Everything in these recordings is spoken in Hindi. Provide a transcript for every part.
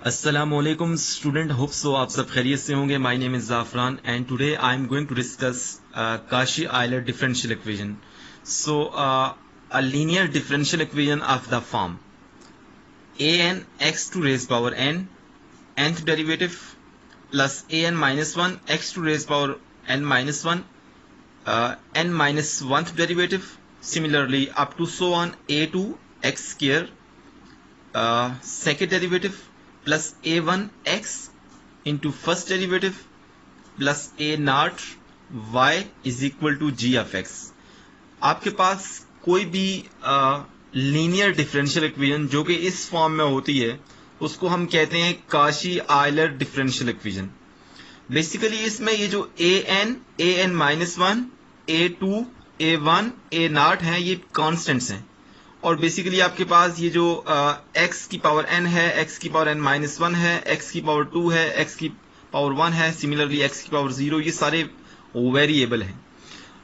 Assalamualaikum student, hope so आप सब खैरियत से होंगे. My name is Zafran and today I am going to discuss Cauchy-Euler differential equation. So a linear differential equation of the form an x to raise power n nth derivative plus an minus 1 x to raise power n minus 1 n minus 1th derivative, similarly up to so on a to x square second derivative plus a1 x into first derivative plus a naught y is equal to g of x. आपके पास कोई भी लीनियर डिफरेंशियल इक्वेशन जो कि इस फॉर्म में होती है उसको हम कहते हैं Cauchy Euler differential equation. Basically इसमें ये जो a n minus one a two a one a naught है ये कॉन्स्टेंट्स हैं और बेसिकली आपके पास ये जो x की पावर n है, x की पावर n माइनस वन है, x की पावर 2 है, x की पावर 1 है, सिमिलरली x की पावर 0, ये सारे वेरिएबल हैं.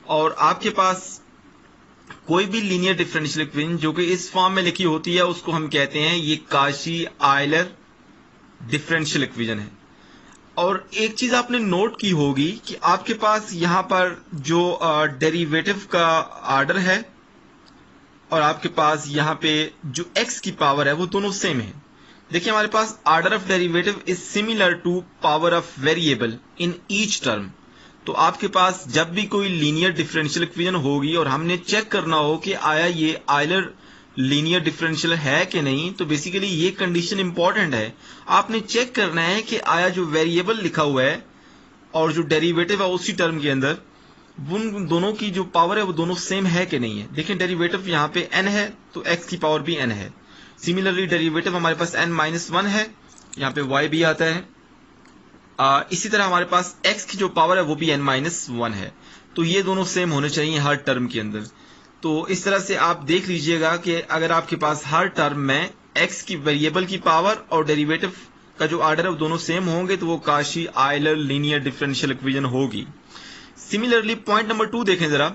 और आपके पास कोई भी लीनियर डिफरेंशियल इक्वेशन जो कि इस फॉर्म में लिखी होती है उसको हम कहते हैं ये काशी आयलर डिफरेंशियल इक्वेशन है. और एक चीज आपने नोट की होगी कि आपके पास यहाँ पर जो डेरिवेटिव का ऑर्डर है और आपके पास यहाँ पे जो x की पावर है वो दोनों सेम है. देखिए हमारे पास order of derivative is similar to power of variable in each term. तो आपके पास जब भी कोई लीनियर डिफरेंशियल इक्वेशन होगी और हमने चेक करना हो कि आया ये आयलर लीनियर डिफरेंशियल है कि नहीं, तो बेसिकली ये कंडीशन इंपॉर्टेंट है. आपने चेक करना है कि आया जो वेरिएबल लिखा हुआ है और जो डेरिवेटिव है उसी टर्म के अंदर उन दोनों की जो पावर है वो दोनों सेम है कि नहीं है. देखिए डेरिवेटिव यहाँ पे n है तो x की पावर भी n है. सिमिलरली डेरिवेटिव हमारे पास n माइनस वन है, यहाँ पे y भी आता है. इसी तरह हमारे पास x की जो पावर है वो भी n माइनस वन है. तो ये दोनों सेम होने चाहिए हर टर्म के अंदर. तो इस तरह से आप देख लीजिएगा कि अगर आपके पास हर टर्म में x की वेरिएबल की पावर और डेरिवेटिव का जो ऑर्डर है वो दोनों सेम होंगे तो वो Cauchy Euler linear differential equation होगी. सिमिलरली पॉइंट नंबर 2 देखें जरा.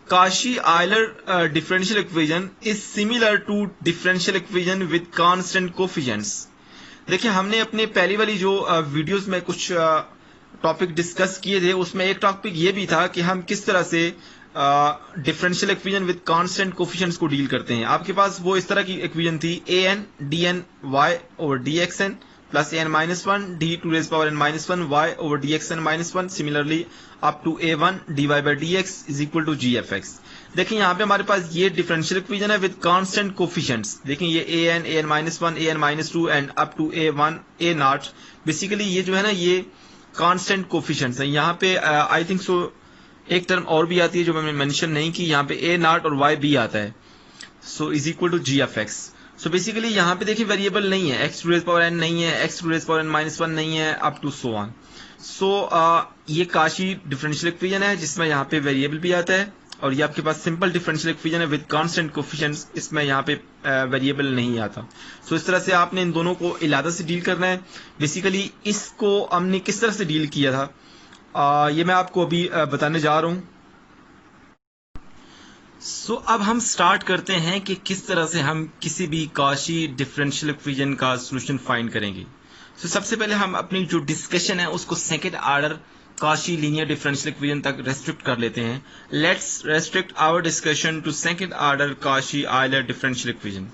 Cauchy Euler differential equation is similar to differential equation with constant coefficients. देखिए हमने अपने पहली वाली जो वीडियोस में कुछ टॉपिक डिस्कस किए थे उसमें एक टॉपिक ये भी था कि हम किस तरह से differential equation with constant coefficients को डील करते हैं. आपके पास वो इस तरह की इक्वेशन थी a n d n y over d x n plus n minus one d to raise power n minus one y over d x n minus one, similarly up to a one d y by d x is equal to g f x. देखिए यहाँ पे हमारे पास ये डिफरेंशियल इक्वेशन है विद कांस्टेंट कोफिशिएंट्स. देखिए ये a n minus one a n minus two and up to a one a naught. Basically ये जो है ना ये कांस्टेंट कोफिशिएंट्स है. यहाँ पे आई थिंक सो एक टर्म और भी आती है जो मैंने मेंशन नहीं की, यहाँ पे ए नॉट और वाई भी आता है. So is equal to g f x. So basically यहाँ पे देखिए वेरिएबल नहीं है, x to raise power n नहीं है, x to raise power n minus one नहीं है, up to so on. So ये काशी डिफरेंशियल इक्वेशन है जिसमें यहाँ पे वेरिएबल भी आता है और ये आपके पास सिंपल डिफरेंशियल इक्वेशन है विद कांस्टेंट कोफिशिएंट्स, इसमें यहाँ पे वेरिएबल नहीं आता. सो इस तरह से आपने इन दोनों को इलादा से डील करना है. बेसिकली इसको हमने किस तरह से डील किया था ये मैं आपको अभी बताने जा रहा हूँ. सो अब हम स्टार्ट करते हैं कि किस तरह से हम किसी भी काशी डिफरेंशियल इक्वेशन का सॉल्यूशन फाइंड करेंगे. सो सबसे पहले हम अपनी जो डिस्कशन है उसको second order Cauchy linear differential equation तक रेस्ट्रिक्ट कर लेते हैं. Let's restrict our discussion to second order Cauchy Euler differential equation.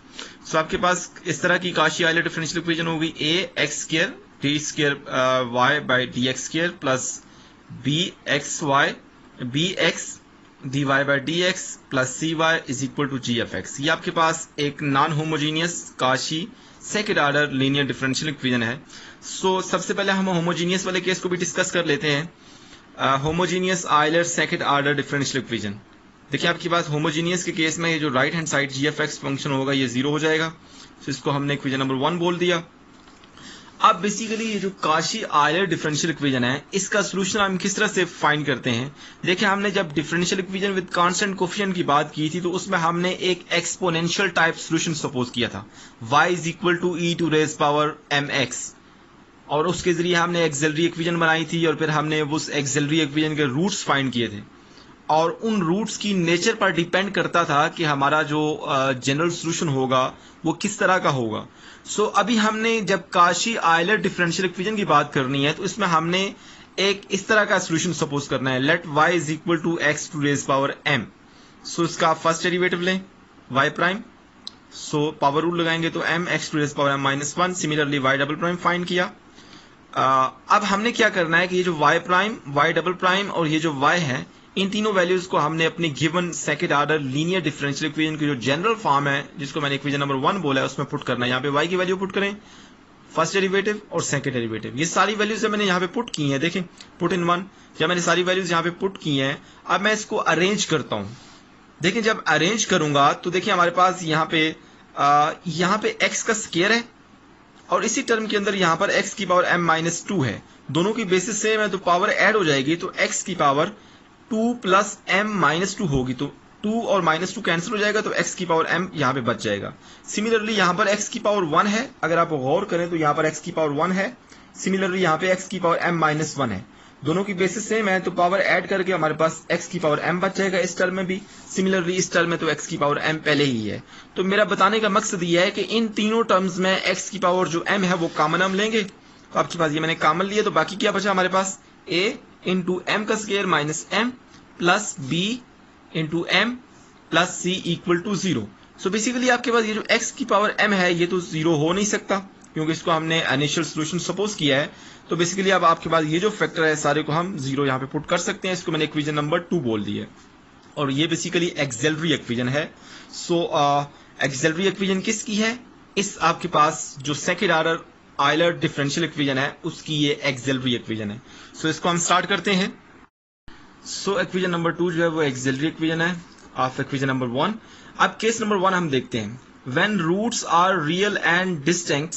So आपके पास इस तरह की काशी आयलर डिफरेंशियल इक्वेशन होगी a x square d square y by d x square plus b x y b x dy by dx plus cy is equal to g of x. ये आपके पास एक non homogeneous Kashi second order linear differential equation है. सो सबसे पहले हम होमोजीनियस वाले केस को भी डिस्कस कर लेते हैं. Homogeneous Euler second order differential equation. देखिए आपके पास होमोजीनियस के केस में ये जो राइट हैंड साइड जी एफ एक्स फंक्शन होगा ये जीरो हो जाएगा. तो इसको हमने इक्वेशन नंबर 1 बोल दिया. अब बेसिकली ये जो काशी आयलर डिफरेंशियल इक्वेशन है इसका सॉल्यूशन हम किस तरह से फाइंड करते हैं. देखिए हमने जब differential equation with constant coefficient की बात की थी तो उसमें हमने एक एक्सपोनेंशियल टाइप सॉल्यूशन सपोज किया था y is equal to e to raise power m x और उसके जरिए हमने एक्सिलरी इक्वेशन बनाई थी और फिर हमने उस एक्सिलरी इक्वेशन के रूट्स फाइंड किए थे और उन रूट्स की नेचर पर डिपेंड करता था कि हमारा जो जनरल सोल्यूशन होगा वो किस तरह का होगा। सो अभी हमने जब काशी आयलर डिफरेंशियल इक्वेशन की बात करनी है तो इसमें हमने एक इस तरह का सोल्यूशन सपोज करना है, let y is equal to x to raise power m। So इसका फर्स्ट डेरिवेटिव लें y prime, so power rule लगाएंगे तो m x to raise power m minus 1। Similarly y double prime find किया। अब हमने क्या करना है कि ये जो y prime, y double prime और ये जो y है, इन तीनों वैल्यूज को हमने अपनी given second order linear differential equation की जो जनरल फॉर्म है, जिसको मैंने इक्वेशन नंबर 1 बोला है, उसमें पुट करना है। यहाँ पे y की वैल्यू पुट करें, फर्स्ट डेरिवेटिव और सेकंड डेरिवेटिव, ये सारी वैल्यूज मैंने यहाँ पे पुट की हैं। देखें, पुट इन 1, जब मैंने सारी वैल्यूज यहाँ पे पुट की हैं, अब मैं इसको अरेंज करता हूँ। देखिए, जब अरेंज करूंगा तो देखिए हमारे पास यहाँ पे x का स्क्वायर है और इसी टर्म के अंदर यहाँ पर x की पावर m माइनस 2 है। दोनों की बेसिस सेम है तो पावर ऐड हो जाएगी, तो x की पावर 2 प्लस m माइनस 2 होगी, तो 2 और माइनस 2 कैंसिल हो जाएगा, तो x की पावर m यहाँ पे बच जाएगा। सिमिलरली यहाँ पर x की पावर 1 है, अगर आप गौर करें तो यहाँ पर x की पावर 1 है। सिमिलरली यहाँ पे x की पावर m माइनस 1 है, दोनों की बेसिस सेम है तो पावर ऐड करके हमारे पास x की पावर m बच जाएगा इस टर्म में भी। सिमिलरली इस टर्म में तो x की पावर m पहले ही है। तो मेरा बताने का मकसद यह है कि इन तीनों टर्म्स में x की पावर जो m है वो कॉमन हम लेंगे, तो आपके पास ये मैंने कॉमन लिया, तो बाकी क्या बचा हमारे पास, a इंटू m का square minus m plus b into m plus c equal to 0। So basically आपके पास ये जो x की पावर m है ये तो 0 हो नहीं सकता, क्योंकि इसको हमने इनिशियल सॉल्यूशन सपोज किया है। तो बेसिकली अब आपके पास ये जो फैक्टर है सारे को हम 0 यहाँ पे पुट कर सकते हैं। इसको मैंने इक्वेशन नंबर 2 बोल दी है और ये बेसिकली एक्सिलरी इक्वेशन है। सो एक्सिलरी इक्वेशन किसकी है, इस आपके पास जो second order Euler differential equation है उसकी ये एक्सिलरी इक्वेशन है। सो इसको हम स्टार्ट करते हैं। सो इक्वेशन नंबर 2 जो है वो एक्सिलरी इक्वेशन है ऑफ इक्वेशन नंबर 1। अब केस नंबर 1 हम देखते हैं, when roots are real and distinct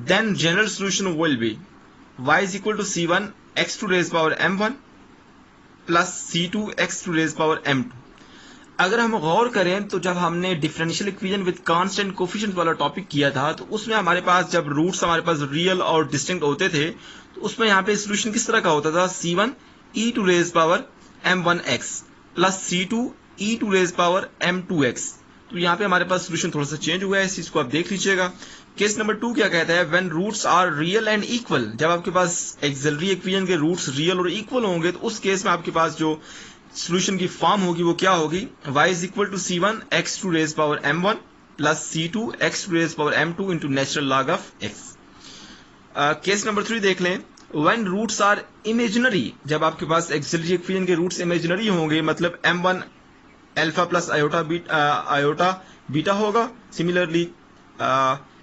then general solution will be y is equal to c1 x to raise power m1 plus c2 x to raise power m2। अगर हम गौर करें तो जब हमने differential equation with constant coefficient वाला टॉपिक किया था तो उसमें हमारे पास जब रूट्स हमारे पास रियल और डिस्टिंक्ट होते थे तो उसमें यहाँ पे सोल्यूशन किस तरह का होता था, c1 e to raise power m1x plus c2 e to raise power m2x। तो यहाँ पे हमारे पास सोल्यूशन थोड़ा सा चेंज हुआ है, इस चीज को आप देख लीजिएगा। केस नंबर 2 क्या कहता है, when roots are real and equal, जब आपके पास एक्सिलरी इक्वेशन के रूट्स रियल और इक्वल होंगे तो उस केस में आपके पास जो सोल्यूशन की फॉर्म होगी वो क्या होगी, y is equal to c1 x to raise power m1 plus c2 x to raise power m2 into natural log of x। Case number 3 देख लें, व्हेन रूट्स आर इमेजिनरी, जब आपके पास एक्सिलरी इक्वेशन के रूट्स इमेजिनरी होंगे, मतलब m1 alpha plus iota beta होगा। सिमिलरली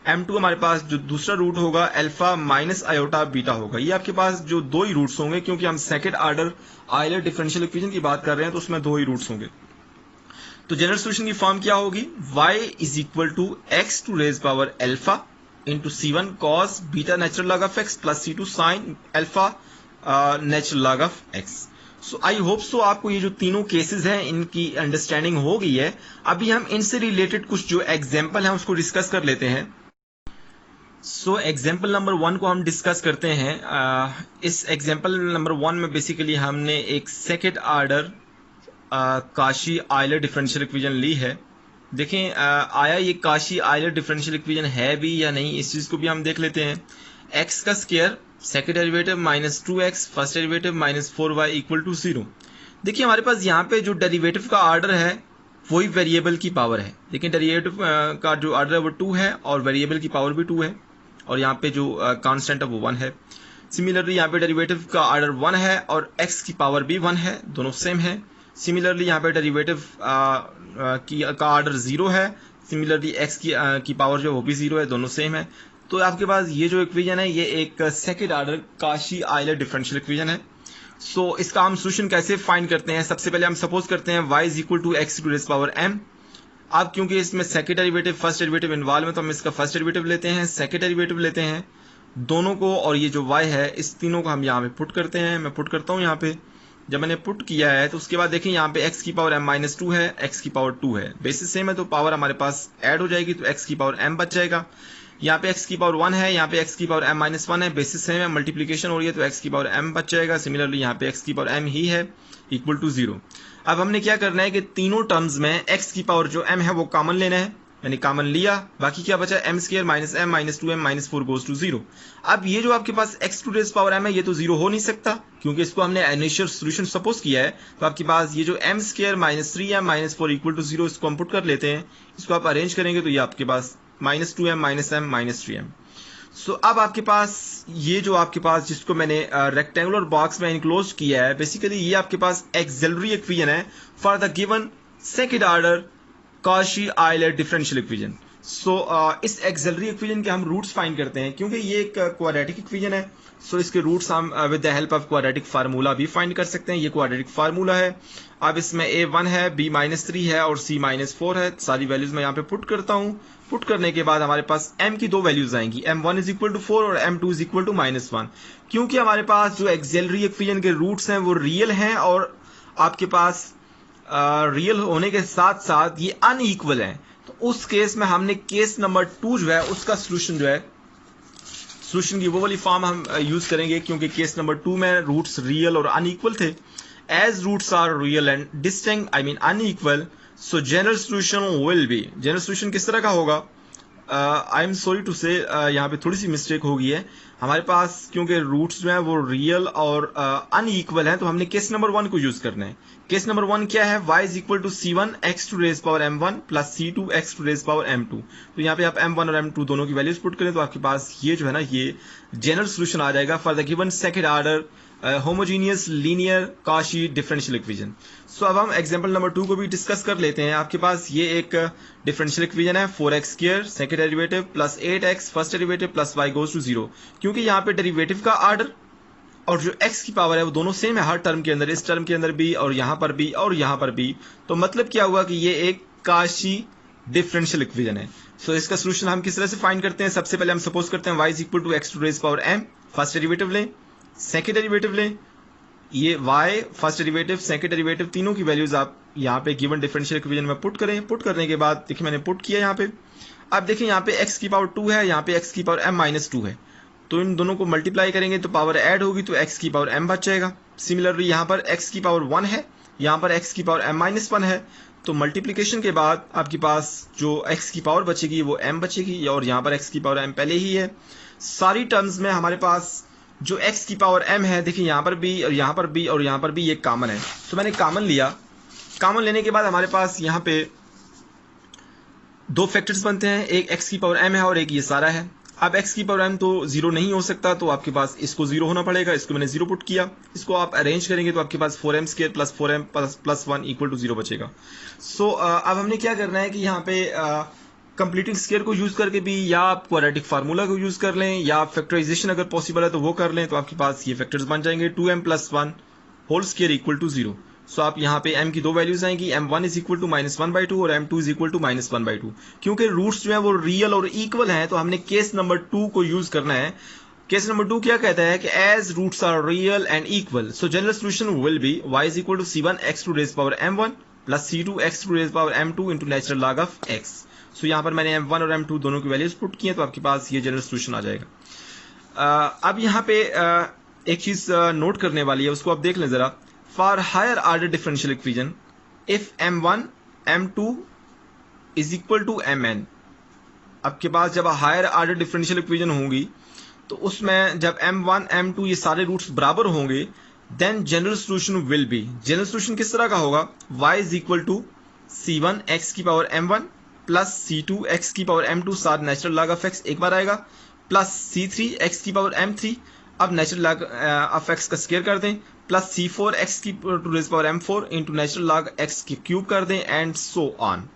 m2 हमारे पास जो दूसरा रूट होगा अल्फा माइनस आयोटा बीटा होगा। ये आपके पास जो दो ही रूट्स होंगे, क्योंकि हम second order Euler differential equation की बात कर रहे हैं तो उसमें दो ही रूट्स होंगे। तो जनरल सॉल्यूशन की फॉर्म क्या होगी, y is equal to x to raise power alpha into c1 cos beta natural log of x plus c2 sine alpha natural log of x। So I hope so आपको ये जो तीनों केसेस हैं इनकी अंडरस्टैंडिंग हो गई है। अभी हम इनसे रिलेटेड कुछ जो एग्जाम्पल हैं उसको डिस्कस कर लेते हैं। सो एग्जाम्पल नंबर 1 को हम डिस्कस करते हैं। इस एग्जाम्पल नंबर 1 में बेसिकली हमने एक second order Cauchy Euler differential equation ली है। देखें आया ये काशी आयलर डिफरेंशियल इक्वेशन है भी या नहीं, इस चीज को भी हम देख लेते हैं। x का square second derivative minus 2x first derivative minus 4y equal to 0। देखिए हमारे पास यहाँ पे जो डेरिवेटिव का ऑर्डर है वही वेरिएबल की पावर है। देखिए डेरिवेटिव का जो ऑर्डर है वो 2 है और वेरिएबल की पावर भी 2 है और यहाँ पे जो कांस्टेंट है वो 1 है। सिमिलरली यहाँ पे डेरिवेटिव का ऑर्डर 1 है और x की पावर भी 1 है, दोनों सेम है। सिमिलरली यहाँ पे डेरिवेटिव का ऑर्डर 0 है। सिमिलरली x की पावर जो वो भी 0 है, दोनों सेम है। तो आपके पास ये जो इक्वेशन है ये एक second order Cauchy Euler differential equation है। सो इसका हम सोल्यूशन कैसे फाइंड करते हैं, सबसे पहले हम सपोज करते हैं y is equal to x to raise power m। अब क्योंकि इसमें second derivative first derivative involve है तो हम इसका फर्स्ट डेरिवेटिव लेते हैं, सेकंड डेरिवेटिव लेते हैं दोनों को, और ये जो y है इस तीनों को हम यहाँ पे पुट करते हैं। मैं पुट करता हूँ यहाँ पे, जब मैंने पुट किया है तो उसके बाद देखें यहाँ पे x की पावर m माइनस 2 है, x की पावर 2 है, बेसिस सेम है तो पावर हमारे पास ऐड हो जाएगी तो x की पावर m बच जाएगा। यहाँ पे x की पावर 1 है, यहाँ पे x की पावर m-1 है, बेसिस सेम है, मल्टीप्लीकेशन हो रही है तो x की पावर m बच जाएगा। सिमिलरली यहाँ पे x की पावर m ही है इक्वल टू 0। अब हमने क्या करना है कि तीनों टर्म्स में x की पावर जो m है वो कॉमन लेना है, मैंने कॉमन लिया, बाकी क्या बचा m square minus m minus 2m minus 4 goes to 0। अब ये जो आपके पास x to raise power m है ये तो 0 हो नहीं सकता क्योंकि इसको हमने इनिशियल सॉल्यूशन सपोज किया है। तो आपके पास ये जो m square minus 3m minus 4 equal to 0 इसको हम पुट कर लेते हैं, इसको आप अरेंज करेंगे तो ये आपके पास minus 2m minus m minus 3m। So अब आपके पास ये जो आपके पास जिसको मैंने रेक्टेंगुलर बॉक्स में इनक्लोज किया है, बेसिकली ये आपके पास एक्सिलरी इक्वेशन है for the given second order Cauchy Euler differential equation. So इस एक्सिलरी इक्वेशन के हम रूट्स फाइंड करते हैं क्योंकि ये एक क्वाड्रेटिक इक्वेशन है। सो इसके रूट्स हम with the help of quadratic formula भी फाइंड कर सकते हैं। ये क्वाड्रेटिक फार्मूला है। अब इसमें a1 है, b-3 है और c-4 है। सारी वैल्यूज मैं यहाँ पे पुट करता हूँ। पुट करने के बाद हमारे पास m की दो वैल्यूज आएंगी, m1 इज इक्वल टू 4 और m2 इज इक्वल टू -1। क्योंकि हमारे पास जो एक्सिलरी इक्वेशन के रूट्स हैं वो रियल हैं और आपके पास रियल होने के साथ साथ ये अनइक्वल है, तो उस केस में हमने केस नंबर 2 जो है उसका सोल्यूशन जो है, सोल्यूशन की वो वाली फॉर्म हम यूज करेंगे क्योंकि केस नंबर 2 में रूट्स रियल और अनइक्वल थे। As roots are real and distinct I mean unequal, so general solution will be, general solution किस तरह का होगा, आई एम सॉरी टू से यहाँ पे थोड़ी सी मिस्टेक हो गई है हमारे पास, क्योंकि रूट्स जो है वो रियल और अनइक्वल हैं तो हमने केस नंबर 1 को यूज करना है। केस नंबर 1 क्या है, y is equal to c1 x to raise power m1 plus c2 x to raise power m2। तो यहाँ पे आप m1 और m2 दोनों की वैल्यूज पुट करें तो आपके पास ये जो है ना ये जनरल सोल्यूशन आ जाएगा for the given second order homogeneous linear Cauchy differential equation. So अब हम एग्जांपल नंबर 2 को भी डिस्कस कर लेते हैं। आपके पास ये एक डिफरेंशियल इक्वेशन है 4x square second derivative plus 8x first derivative plus y goes to 0। क्योंकि यहाँ पे डेरिवेटिव का ऑर्डर और जो x की पावर है वो दोनों सेम है हर टर्म के अंदर, इस टर्म के अंदर भी और यहाँ पर भी और यहाँ पर भी, तो मतलब क्या हुआ कि ये एक कॉशी डिफरेंशियल इक्वेशन है। सो इसका सोल्यूशन हम किस तरह से फाइंड करते हैं, सबसे पहले हम सपोज करते हैं y is equal to x to raise power m, first derivative लें, सेकेंड डेरिवेटिव लें, ये y first derivative second derivative तीनों की वैल्यूज आप यहाँ पे गिवन डिफरेंशियल इक्वेशन में पुट करें। पुट करने के बाद देखिए मैंने पुट किया यहाँ पे, अब देखिए यहाँ पे x की पावर 2 है, यहाँ पे x की पावर m-2 है, तो इन दोनों को मल्टीप्लाई करेंगे तो पावर ऐड होगी तो x की पावर m बच जाएगा। सिमिलरली यहाँ पर x की पावर 1 है, यहाँ पर x की पावर m-1 है, तो मल्टीप्लीकेशन के बाद आपके पास जो x की पावर बचेगी वो m बचेगी और यहाँ पर x की पावर m पहले ही है। सारी टर्म्स में हमारे पास जो x की पावर m है, देखिए यहाँ पर भी और यहाँ पर भी और यहाँ पर भी ये कॉमन है, तो मैंने कॉमन लिया। कॉमन लेने के बाद हमारे पास यहाँ पे दो फैक्टर्स बनते हैं, एक x की पावर m है और एक ये सारा है। अब x की पावर m तो 0 नहीं हो सकता तो आपके पास इसको 0 होना पड़ेगा, इसको मैंने 0 पुट किया। इसको आप अरेंज करेंगे तो आपके पास 4m square plus 4m plus 1 equal to 0 बचेगा। सो अब हमने क्या करना है कि यहाँ पे कंप्लीटिंग स्क्वायर को यूज करके भी या आप क्वाड्रेटिक फार्मूला को यूज कर लें या फैक्टराइजेशन अगर पॉसिबल है तो वो कर लें, तो आपके पास ये फैक्टर्स बन जाएंगे 2m plus 1 whole square equal to 0। So आप यहाँ पे m की दो वैल्यूज आएंगी, m1 इज इक्वल टू -1/2 और m2 इज इक्वल टू -1/2। क्योंकि रूट्स जो है वो रियल और इक्वल हैं तो हमने केस नंबर 2 को यूज करना है। केस नंबर 2 क्या कहता है कि as roots are real and equal, so general solution will be y is equal to c1 x to raise power m1 plus c2 x to raise power m2 into natural log of x। So यहाँ पर मैंने m1 और m2 दोनों की वैल्यूज पुट की है तो आपके पास ये जनरल सोल्यूशन आ जाएगा। अब यहाँ पे एक चीज नोट करने वाली है, उसको आप देख लें जरा। For higher order differential equation if m1 m2 is equal to mn, आपके पास जब हायर ऑर्डर डिफरेंशियल इक्वेशन होंगी तो उसमें जब m1 m2 ये सारे रूट्स बराबर होंगे then general solution will be, general solution किस तरह का होगा, y is equal to c1 x की power m1 plus c2 x की पावर m2 साथ नेचुरल लॉग ऑफ x एक बार आएगा प्लस c3 x की पावर m3, अब नेचुरल लॉग ऑफ x का स्क्वायर कर दें प्लस c4 x की to raise power m4 into natural log x की क्यूब कर दें and so on.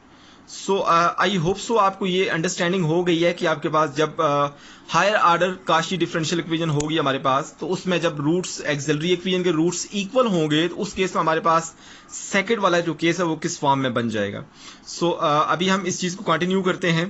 So I hope so आपको ये अंडरस्टैंडिंग हो गई है कि आपके पास जब higher order Cauchy differential equation होगी हमारे पास तो उसमें जब रूट्स एक्सिलरी इक्वेशन के रूट्स इक्वल होंगे तो उस केस में हमारे पास सेकंड वाला जो केस है वो किस फॉर्म में बन जाएगा। सो अभी हम इस चीज को कंटिन्यू करते हैं।